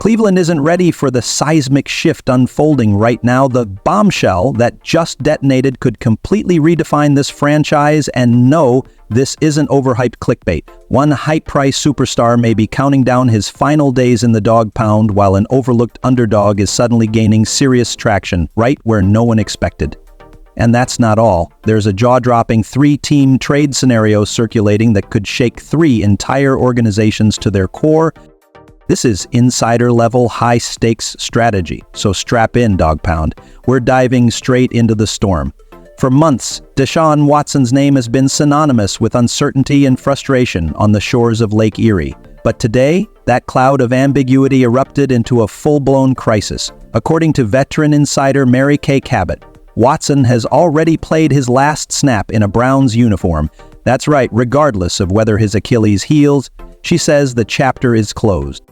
Cleveland isn't ready for the seismic shift unfolding right now. The bombshell that just detonated could completely redefine this franchise, and no, this isn't overhyped clickbait. One high-priced superstar may be counting down his final days in the dog pound while an overlooked underdog is suddenly gaining serious traction right where no one expected. And that's not all. There's a jaw-dropping 3-team trade scenario circulating that could shake 3 entire organizations to their core. This is insider-level, high-stakes strategy, so strap in, Dog Pound. We're diving straight into the storm. For months, Deshaun Watson's name has been synonymous with uncertainty and frustration on the shores of Lake Erie. But today, that cloud of ambiguity erupted into a full-blown crisis. According to veteran insider Mary Kay Cabot, Watson has already played his last snap in a Browns uniform. That's right, regardless of whether his Achilles heals. She says the chapter is closed.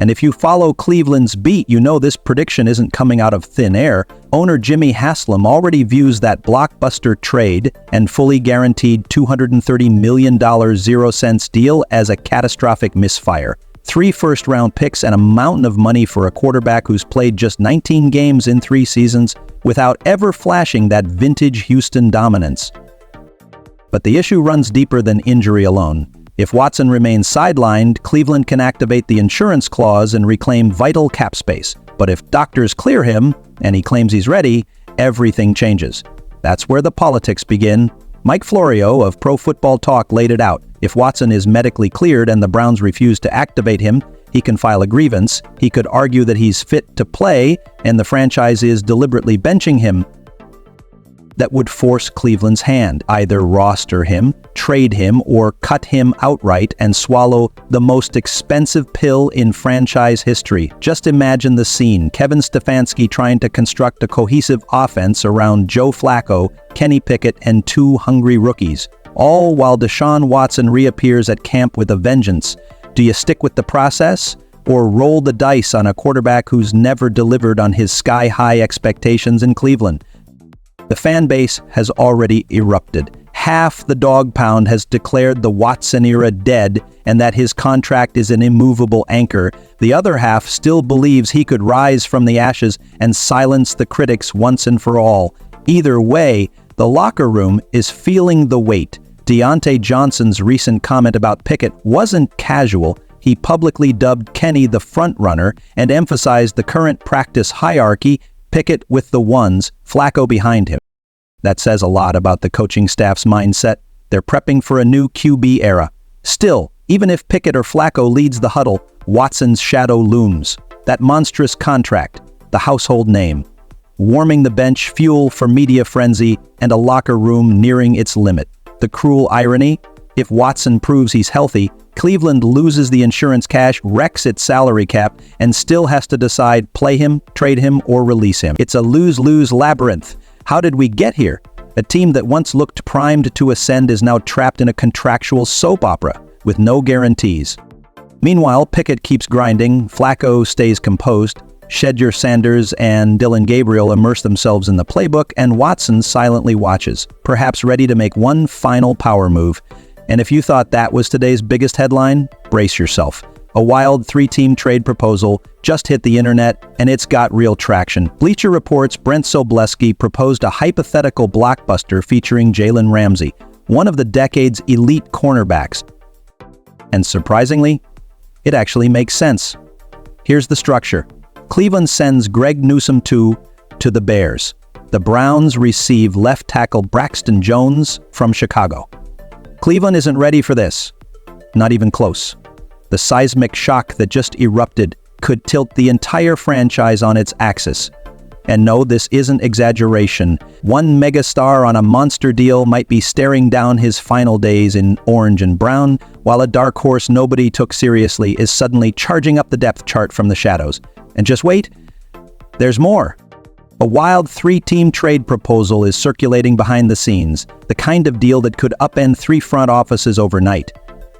And if you follow Cleveland's beat, you know this prediction isn't coming out of thin air. Owner Jimmy Haslam already views that blockbuster trade and fully guaranteed $230 million 0-cents deal as a catastrophic misfire. 3 first-round picks and a mountain of money for a quarterback who's played just 19 games in 3 seasons without ever flashing that vintage Houston dominance. But the issue runs deeper than injury alone. If Watson remains sidelined, Cleveland can activate the insurance clause and reclaim vital cap space. But if doctors clear him, and he claims he's ready, everything changes. That's where the politics begin. Mike Florio of Pro Football Talk laid it out. If Watson is medically cleared and the Browns refuse to activate him, he can file a grievance. He could argue that he's fit to play, and the franchise is deliberately benching him. That would force Cleveland's hand, either roster him, trade him, or cut him outright and swallow the most expensive pill in franchise history. Just imagine the scene: Kevin Stefanski trying to construct a cohesive offense around Joe Flacco, Kenny Pickett, and 2 hungry rookies, all while Deshaun Watson reappears at camp with a vengeance. Do you stick with the process, or roll the dice on a quarterback who's never delivered on his sky-high expectations in Cleveland? The fan base has already erupted. Half the dog pound has declared the Watson era dead and that his contract is an immovable anchor. The other half still believes he could rise from the ashes and silence the critics once and for all. Either way, the locker room is feeling the weight. Deontae Johnson's recent comment about Pickett wasn't casual. He publicly dubbed Kenny the front-runner and emphasized the current practice hierarchy: Pickett with the ones, Flacco behind him. That says a lot about the coaching staff's mindset. They're prepping for a new QB era. Still, even if Pickett or Flacco leads the huddle, Watson's shadow looms. That monstrous contract, the household name, warming the bench, fuel for media frenzy, and a locker room nearing its limit. The cruel irony: if Watson proves he's healthy, Cleveland loses the insurance cash, wrecks its salary cap, and still has to decide play him, trade him, or release him. It's a lose-lose labyrinth. How did we get here? A team that once looked primed to ascend is now trapped in a contractual soap opera with no guarantees. Meanwhile, Pickett keeps grinding, Flacco stays composed, Shedeur Sanders and Dylan Gabriel immerse themselves in the playbook, and Watson silently watches, perhaps ready to make one final power move. And if you thought that was today's biggest headline, brace yourself. A wild 3-team trade proposal just hit the internet, and it's got real traction. Bleacher Report's Brent Sobleski proposed a hypothetical blockbuster featuring Jaylen Ramsey, one of the decade's elite cornerbacks. And surprisingly, it actually makes sense. Here's the structure. Cleveland sends Greg Newsome to the Bears. The Browns receive left tackle Braxton Jones from Chicago. Cleveland isn't ready for this. Not even close. The seismic shock that just erupted could tilt the entire franchise on its axis. And no, this isn't exaggeration. One megastar on a monster deal might be staring down his final days in orange and brown, while a dark horse nobody took seriously is suddenly charging up the depth chart from the shadows. And just wait, there's more. A wild 3-team trade proposal is circulating behind the scenes, the kind of deal that could upend 3 front offices overnight.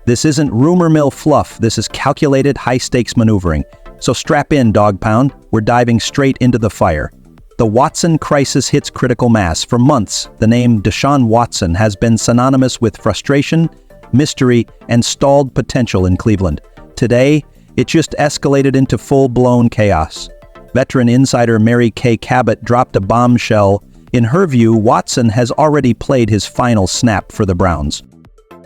This isn't rumor mill fluff, this is calculated high-stakes maneuvering. So strap in, Dog Pound, we're diving straight into the fire. The Watson crisis hits critical mass. For months, the name Deshaun Watson has been synonymous with frustration, mystery, and stalled potential in Cleveland. Today, It just escalated into full-blown chaos. Veteran insider Mary Kay Cabot dropped a bombshell. In her view, Watson has already played his final snap for the Browns.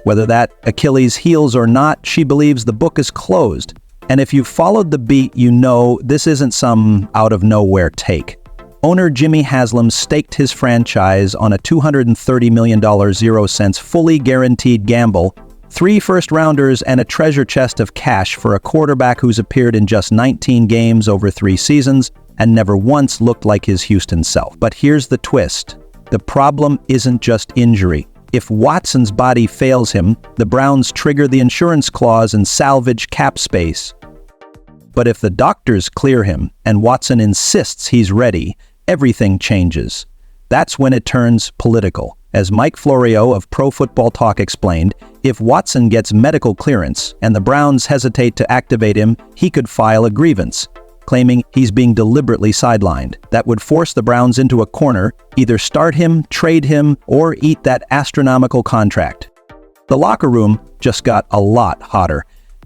Whether that Achilles heals or not, she believes the book is closed. And if you've followed the beat, you know this isn't some out-of-nowhere take. Owner Jimmy Haslam staked his franchise on a $230 million 0-cents fully guaranteed gamble, 3 first-rounders and a treasure chest of cash for a quarterback who's appeared in just 19 games over 3 seasons and never once looked like his Houston self. But here's the twist. The problem isn't just injury. If Watson's body fails him, the Browns trigger the insurance clause and salvage cap space. But if the doctors clear him and Watson insists he's ready, everything changes. That's when it turns political. As Mike Florio of Pro Football Talk explained, if Watson gets medical clearance and the Browns hesitate to activate him, he could file a grievance, claiming he's being deliberately sidelined. That would force the Browns into a corner, either start him, trade him, or eat that astronomical contract. The locker room just got a lot hotter.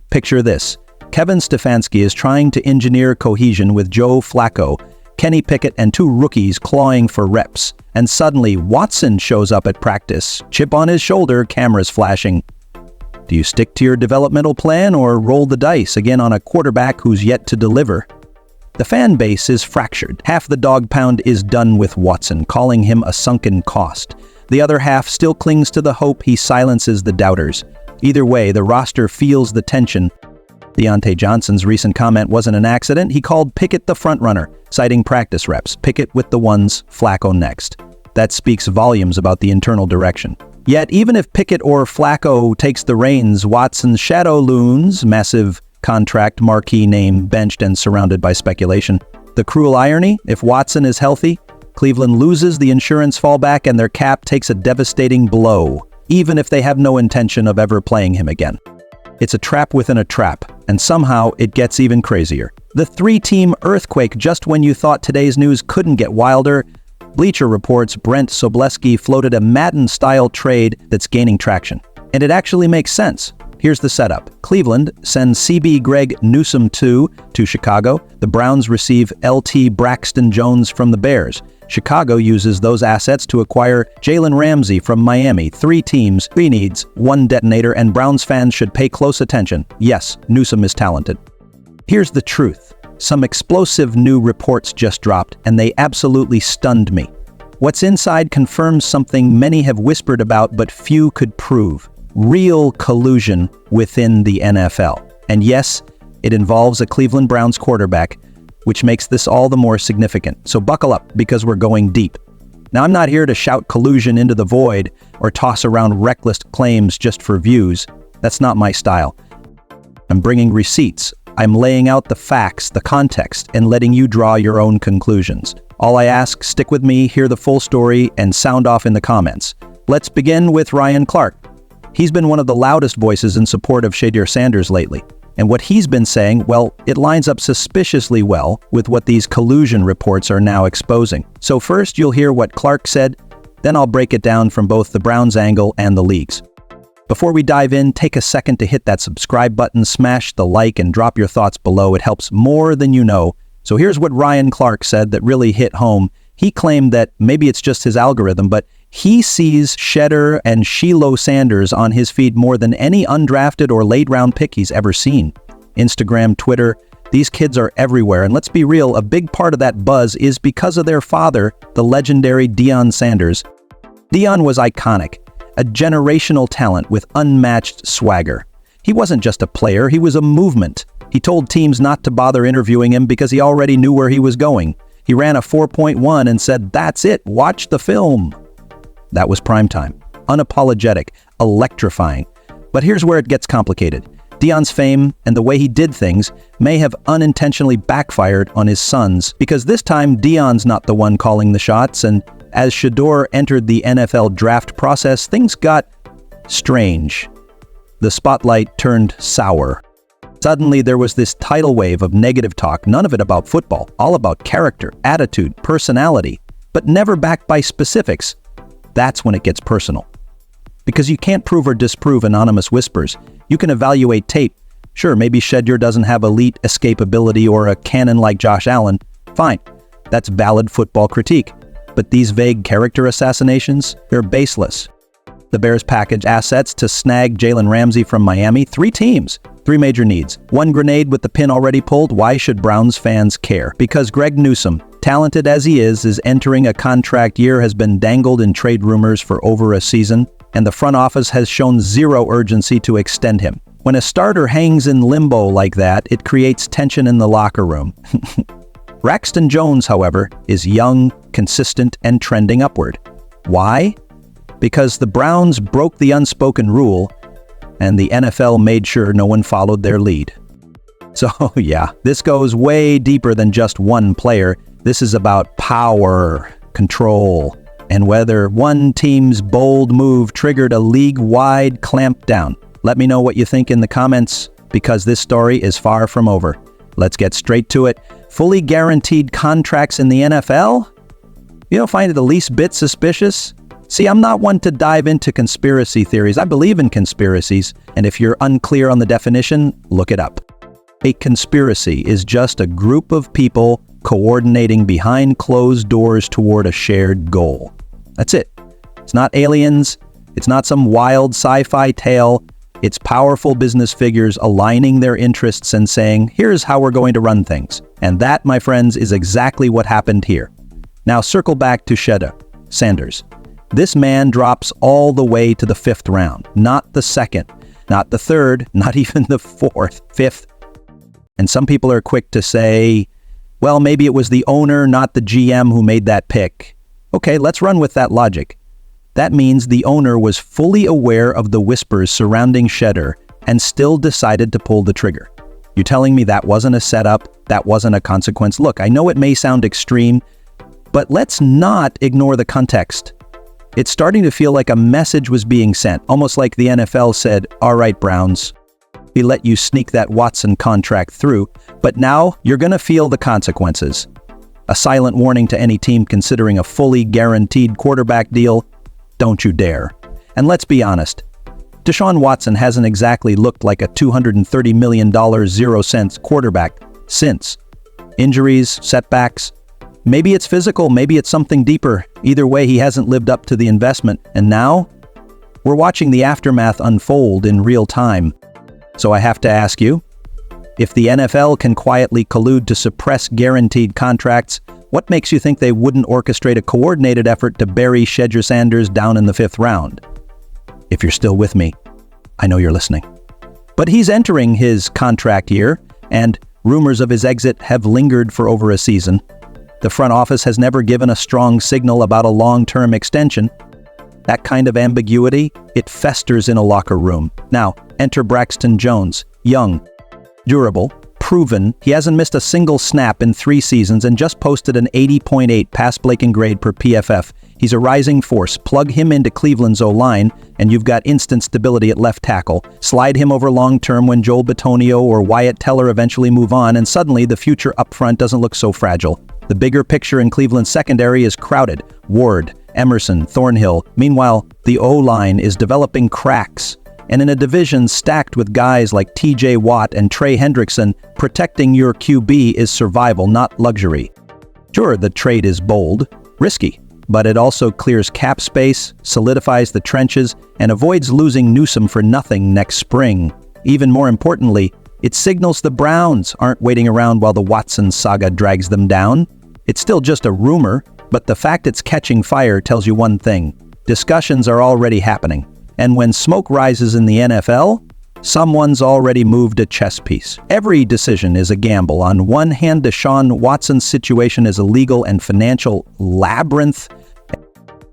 Picture this. Kevin Stefanski is trying to engineer cohesion with Joe Flacco, Kenny Pickett, and 2 rookies clawing for reps. And suddenly, Watson shows up at practice, chip on his shoulder, cameras flashing. Do you stick to your developmental plan or roll the dice again on a quarterback who's yet to deliver? The fan base is fractured. Half the dog pound is done with Watson, calling him a sunken cost. The other half still clings to the hope he silences the doubters. Either way, the roster feels the tension. Deontae Johnson's recent comment wasn't an accident. He called Pickett the frontrunner, citing practice reps. Pickett with the ones, Flacco next. That speaks volumes about the internal direction. Yet, even if Pickett or Flacco takes the reins, Watson's shadow looms, massive contract, marquee name, benched and surrounded by speculation. The cruel irony, if Watson is healthy, Cleveland loses the insurance fallback and their cap takes a devastating blow, even if they have no intention of ever playing him again. It's a trap within a trap, and somehow it gets even crazier. The 3-team earthquake just when you thought today's news couldn't get wilder. Bleacher Report's Brent Sobleski floated a Madden-style trade that's gaining traction. And it actually makes sense. Here's the setup. Cleveland sends CB Greg Newsome to Chicago. The Browns receive LT Braxton Jones from the Bears. Chicago uses those assets to acquire Jaylen Ramsey from Miami. 3 teams, 3 needs, 1 detonator, and Browns fans should pay close attention. Yes, Newsome is talented. Here's the truth. Some explosive new reports just dropped, and they absolutely stunned me. What's inside confirms something many have whispered about, but few could prove. Real collusion within the NFL. And yes, it involves a Cleveland Browns quarterback, which makes this all the more significant. So buckle up, because we're going deep. Now, I'm not here to shout collusion into the void or toss around reckless claims just for views. That's not my style. I'm bringing receipts. I'm laying out the facts, the context, and letting you draw your own conclusions. All I ask, stick with me, hear the full story, and sound off in the comments. Let's begin with Ryan Clark. He's been one of the loudest voices in support of Shedeur Sanders lately. And what he's been saying, well, it lines up suspiciously well with what these collusion reports are now exposing. So first, you'll hear what Clark said, then I'll break it down from both the Browns angle and the league's. Before we dive in, take a second to hit that subscribe button, smash the like, and drop your thoughts below. It helps more than you know. So here's what Ryan Clark said that really hit home. He claimed that maybe it's just his algorithm, but he sees Shedeur and Shiloh Sanders on his feed more than any undrafted or late-round pick he's ever seen. Instagram, Twitter, these kids are everywhere. And let's be real, a big part of that buzz is because of their father, the legendary Deion Sanders. Deion was iconic, a generational talent with unmatched swagger. He wasn't just a player, he was a movement. He told teams not to bother interviewing him because he already knew where he was going. He ran a 4.1 and said, "That's it, watch the film." That was primetime. Unapologetic, electrifying. But here's where it gets complicated. Deion's fame and the way he did things may have unintentionally backfired on his sons, because this time Deion's not the one calling the shots, and as Shedeur entered the NFL draft process, things got strange. The spotlight turned sour. Suddenly there was this tidal wave of negative talk, none of it about football, all about character, attitude, personality, but never backed by specifics. That's when it gets personal. Because you can't prove or disprove anonymous whispers. You can evaluate tape, Sure, maybe Shedeur doesn't have elite escapability or a cannon like Josh Allen. Fine, that's valid football critique. But these vague character assassinations, they're baseless. The Bears package assets to snag Jaylen Ramsey from Miami. 3 teams, 3 major needs. 1 grenade with the pin already pulled. Why should Browns fans care? Because Greg Newsome, talented as he is entering a contract year, has been dangled in trade rumors for over a season, and the front office has shown zero urgency to extend him. When a starter hangs in limbo like that, it creates tension in the locker room. Braxton Jones, however, is young, consistent, and trending upward. Why? Because the Browns broke the unspoken rule, and the NFL made sure no one followed their lead. So yeah, this goes way deeper than just one player. This is about power, control, and whether one team's bold move triggered a league-wide clampdown. Let me know what you think in the comments, because this story is far from over. Let's get straight to it. Fully guaranteed contracts in the NFL? You don't find it the least bit suspicious? See, I'm not one to dive into conspiracy theories. I believe in conspiracies, and if you're unclear on the definition, look it up. A conspiracy is just a group of people coordinating behind closed doors toward a shared goal. That's it. It's not aliens. It's not some wild sci-fi tale. It's powerful business figures aligning their interests and saying, here's how we're going to run things. And that, my friends, is exactly what happened here. Now circle back to Shedeur Sanders. This man drops all the way to the 5th round, not the 2nd, not the 3rd, not even the 4th, 5th. And some people are quick to say, well, maybe it was the owner, not the GM, who made that pick. Okay, let's run with that logic. That means the owner was fully aware of the whispers surrounding Shedeur and still decided to pull the trigger. You're telling me that wasn't a setup, that wasn't a consequence? Look, I know it may sound extreme, but let's not ignore the context. It's starting to feel like a message was being sent, almost like the NFL said, all right, Browns, we let you sneak that Watson contract through, but now you're going to feel the consequences. A silent warning to any team considering a fully guaranteed quarterback deal, don't you dare. And let's be honest, Deshaun Watson hasn't exactly looked like a $230 million 0-cents quarterback since. Injuries, setbacks, maybe it's physical, maybe it's something deeper. Either way, he hasn't lived up to the investment. And now, we're watching the aftermath unfold in real time. So I have to ask you, if the NFL can quietly collude to suppress guaranteed contracts, what makes you think they wouldn't orchestrate a coordinated effort to bury Shedeur Sanders down in the 5th round? If you're still with me, I know you're listening. But he's entering his contract year, and rumors of his exit have lingered for over a season. The front office has never given a strong signal about a long-term extension. That kind of ambiguity, it festers in a locker room. Now, enter Braxton Jones, young, durable, proven. He hasn't missed a single snap in 3 seasons and just posted an 80.8 pass-breaking grade per PFF. He's a rising force. Plug him into Cleveland's O-line, and you've got instant stability at left tackle. Slide him over long-term when Joel Bitonio or Wyatt Teller eventually move on, and suddenly the future up front doesn't look so fragile. The bigger picture in Cleveland's secondary is crowded. Ward, Emerson, Thornhill. Meanwhile, the O-line is developing cracks. And in a division stacked with guys like TJ Watt and Trey Hendrickson, protecting your QB is survival, not luxury. Sure, the trade is bold, risky, but it also clears cap space, solidifies the trenches, and avoids losing Newsome for nothing next spring. Even more importantly, it signals the Browns aren't waiting around while the Watson saga drags them down. It's still just a rumor, but the fact it's catching fire tells you one thing. Discussions are already happening. And when smoke rises in the NFL, someone's already moved a chess piece. Every decision is a gamble. On one hand, Deshaun Watson's situation is a legal and financial labyrinth.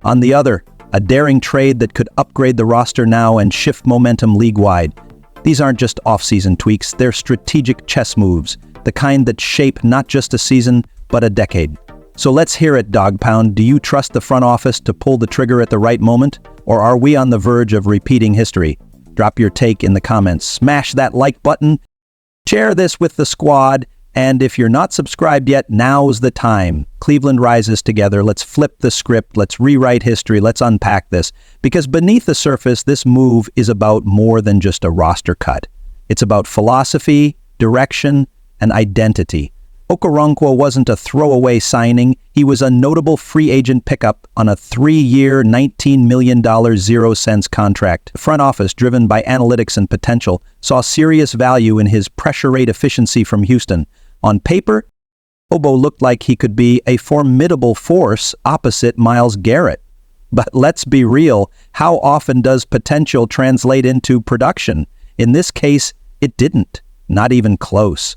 On the other, a daring trade that could upgrade the roster now and shift momentum league-wide. These aren't just off-season tweaks, they're strategic chess moves, the kind that shape not just a season, but a decade. So let's hear it, Dog Pound. Do you trust the front office to pull the trigger at the right moment? Or are we on the verge of repeating history? Drop your take in the comments. Smash that like button. Share this with the squad. And if you're not subscribed yet, now's the time. Cleveland rises together. Let's flip the script. Let's rewrite history. Let's unpack this. Because beneath the surface, this move is about more than just a roster cut. It's about philosophy, direction, and identity. Okoronkwo wasn't a throwaway signing. He was a notable free agent pickup on a 3-year, $19 million 0-cents contract. The front office, driven by analytics and potential, saw serious value in his pressure rate efficiency from Houston. On paper, Obo looked like he could be a formidable force opposite Myles Garrett. But let's be real, how often does potential translate into production? In this case, it didn't. Not even close.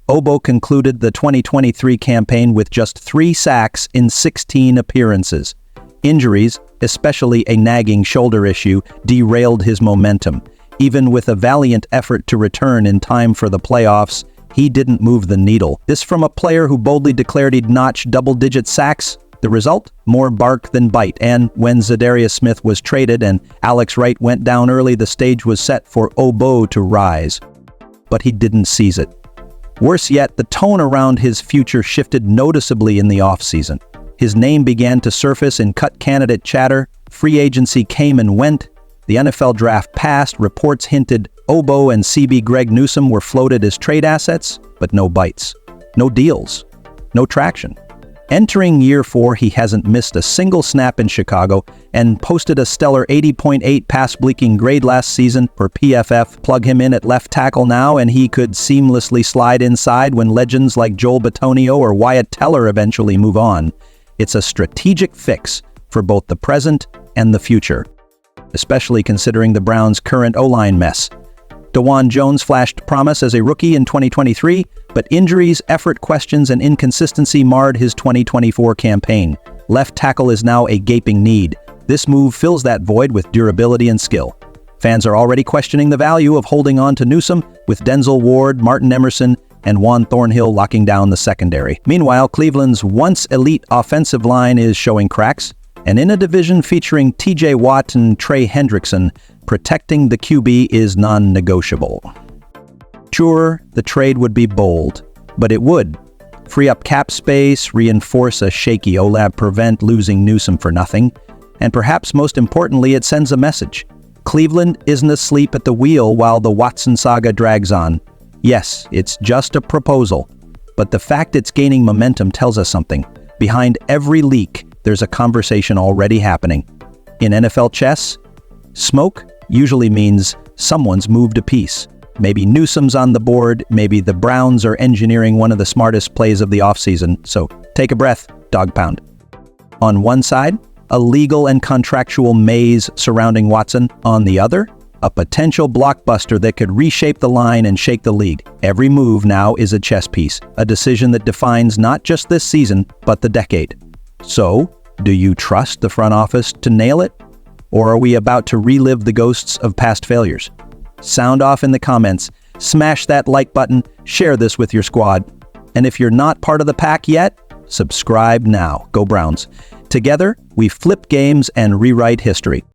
Obo concluded the 2023 campaign with just 3 sacks in 16 appearances. Injuries, especially a nagging shoulder issue, derailed his momentum. Even with a valiant effort to return in time for the playoffs, he didn't move the needle. This from a player who boldly declared he'd notch double-digit sacks. The result? More bark than bite. And when Zadarius Smith was traded and Alex Wright went down early, the stage was set for Obo to rise. But he didn't seize it. Worse yet, the tone around his future shifted noticeably in the offseason. His name began to surface in cut candidate chatter, free agency came and went, the NFL draft passed, reports hinted Obo and CB Greg Newsome were floated as trade assets, but no bites, no deals, no traction. Entering year 4, he hasn't missed a single snap in Chicago and posted a stellar 80.8 pass-bleaking grade last season per PFF. Plug him in at left tackle now and he could seamlessly slide inside when legends like Joel Bitonio or Wyatt Teller eventually move on. It's a strategic fix for both the present and the future, especially considering the Browns' current O-line mess. Deshaun Jones flashed promise as a rookie in 2023, but injuries, effort questions, and inconsistency marred his 2024 campaign. Left tackle is now a gaping need. This move fills that void with durability and skill. Fans are already questioning the value of holding on to Newsome, with Denzel Ward, Martin Emerson, and Juan Thornhill locking down the secondary. Meanwhile, Cleveland's once elite offensive line is showing cracks, and in a division featuring TJ Watt and Trey Hendrickson, protecting the QB is non-negotiable. Sure, the trade would be bold, but it would free up cap space, reinforce a shaky OLAB, prevent losing Newsome for nothing, and perhaps most importantly, it sends a message. Cleveland isn't asleep at the wheel while the Watson saga drags on. Yes, it's just a proposal, but the fact it's gaining momentum tells us something. Behind every leak, there's a conversation already happening. In NFL chess, smoke usually means someone's moved a piece. Maybe Newsome's on the board, maybe the Browns are engineering one of the smartest plays of the offseason. So take a breath, dog pound. On one side, a legal and contractual maze surrounding Watson. On the other, a potential blockbuster that could reshape the line and shake the league. Every move now is a chess piece, a decision that defines not just this season, but the decade. So, do you trust the front office to nail it? Or are we about to relive the ghosts of past failures? Sound off in the comments, smash that like button, share this with your squad. And if you're not part of the pack yet, subscribe now. Go Browns. Together, we flip games and rewrite history.